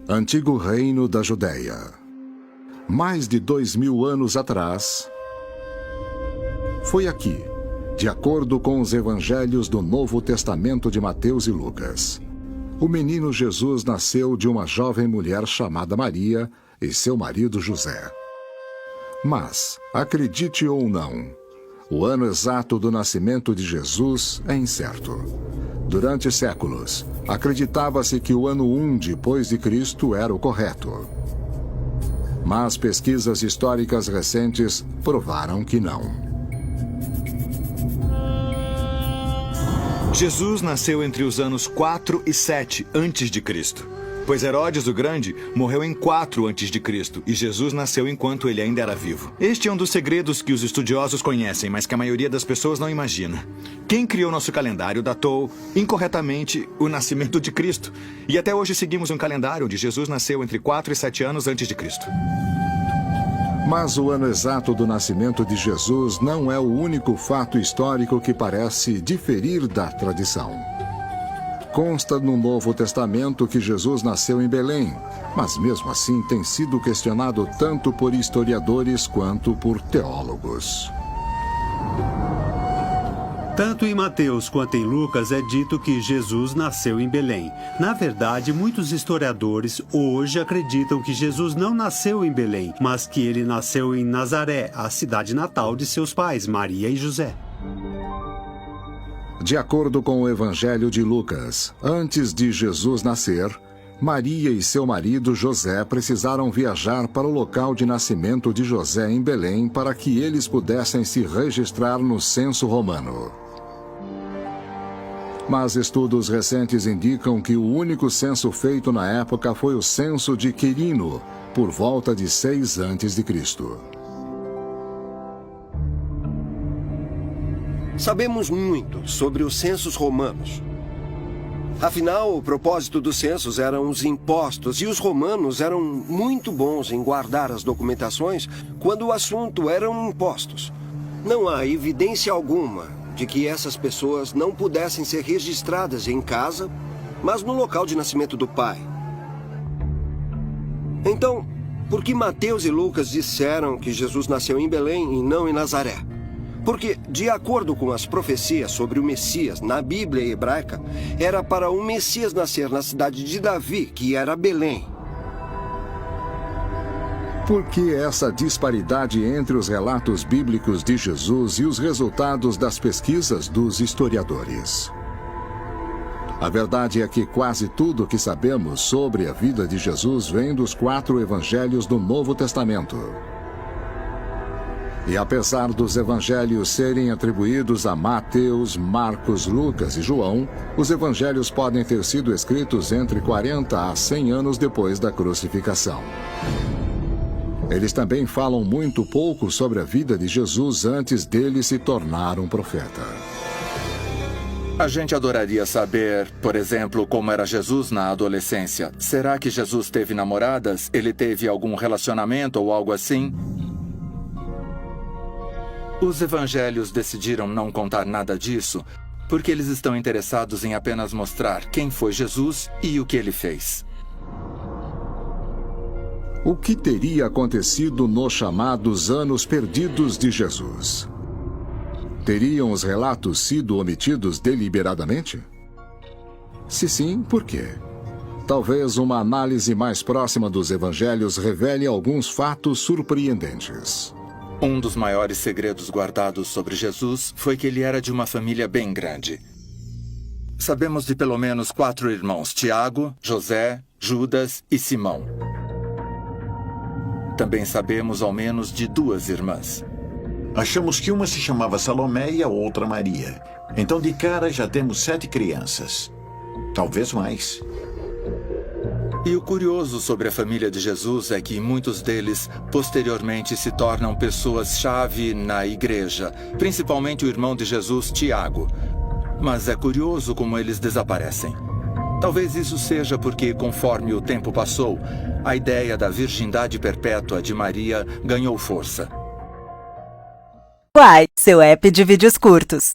Antigo reino da Judéia. Mais de 2000 anos atrás, foi aqui, de acordo com os evangelhos do Novo Testamento de Mateus e Lucas. O menino Jesus nasceu de uma jovem mulher chamada Maria e seu marido José. Mas, acredite ou não, o ano exato do nascimento de Jesus é incerto. Durante séculos, acreditava-se que o ano 1 depois de Cristo era o correto. Mas pesquisas históricas recentes provaram que não. Jesus nasceu entre os anos 4 e 7 antes de Cristo, pois Herodes o Grande morreu em 4 antes de Cristo e Jesus nasceu enquanto ele ainda era vivo. Este é um dos segredos que os estudiosos conhecem, mas que a maioria das pessoas não imagina. Quem criou nosso calendário datou incorretamente o nascimento de Cristo, e até hoje seguimos um calendário onde Jesus nasceu entre 4 e 7 anos antes de Cristo. Mas o ano exato do nascimento de Jesus não é o único fato histórico que parece diferir da tradição. Consta no Novo Testamento que Jesus nasceu em Belém, mas mesmo assim tem sido questionado tanto por historiadores quanto por teólogos. Tanto em Mateus quanto em Lucas é dito que Jesus nasceu em Belém. Na verdade, muitos historiadores hoje acreditam que Jesus não nasceu em Belém, mas que ele nasceu em Nazaré, a cidade natal de seus pais, Maria e José. De acordo com o Evangelho de Lucas, antes de Jesus nascer, Maria e seu marido José precisaram viajar para o local de nascimento de José em Belém para que eles pudessem se registrar no censo romano. Mas estudos recentes indicam que o único censo feito na época foi o censo de Quirino, por volta de 6 a.C. Sabemos muito sobre os censos romanos. Afinal, o propósito dos censos eram os impostos e os romanos eram muito bons em guardar as documentações quando o assunto eram impostos. Não há evidência alguma de que essas pessoas não pudessem ser registradas em casa, mas no local de nascimento do pai. Então, por que Mateus e Lucas disseram que Jesus nasceu em Belém e não em Nazaré? Porque, de acordo com as profecias sobre o Messias na Bíblia hebraica, era para o Messias nascer na cidade de Davi, que era Belém. Por que essa disparidade entre os relatos bíblicos de Jesus e os resultados das pesquisas dos historiadores? A verdade é que quase tudo o que sabemos sobre a vida de Jesus vem dos 4 evangelhos do Novo Testamento. E apesar dos evangelhos serem atribuídos a Mateus, Marcos, Lucas e João, os evangelhos podem ter sido escritos entre 40 a 100 anos depois da crucificação. Eles também falam muito pouco sobre a vida de Jesus antes dele se tornar um profeta. A gente adoraria saber, por exemplo, como era Jesus na adolescência. Será que Jesus teve namoradas? Ele teve algum relacionamento ou algo assim? Os evangelhos decidiram não contar nada disso, porque eles estão interessados em apenas mostrar quem foi Jesus e o que ele fez. O que teria acontecido nos chamados anos perdidos de Jesus? Teriam os relatos sido omitidos deliberadamente? Se sim, por quê? Talvez uma análise mais próxima dos evangelhos revele alguns fatos surpreendentes. Um dos maiores segredos guardados sobre Jesus foi que ele era de uma família bem grande. Sabemos de pelo menos 4 irmãos: Tiago, José, Judas e Simão. Também sabemos ao menos de 2 irmãs. Achamos que uma se chamava Salomé e a outra Maria. Então, de cara, já temos 7 crianças. Talvez mais. E o curioso sobre a família de Jesus é que muitos deles, posteriormente, se tornam pessoas-chave na igreja, principalmente o irmão de Jesus, Tiago. Mas é curioso como eles desaparecem. Talvez isso seja porque, conforme o tempo passou, a ideia da virgindade perpétua de Maria ganhou força. Uai, seu app de vídeos curtos.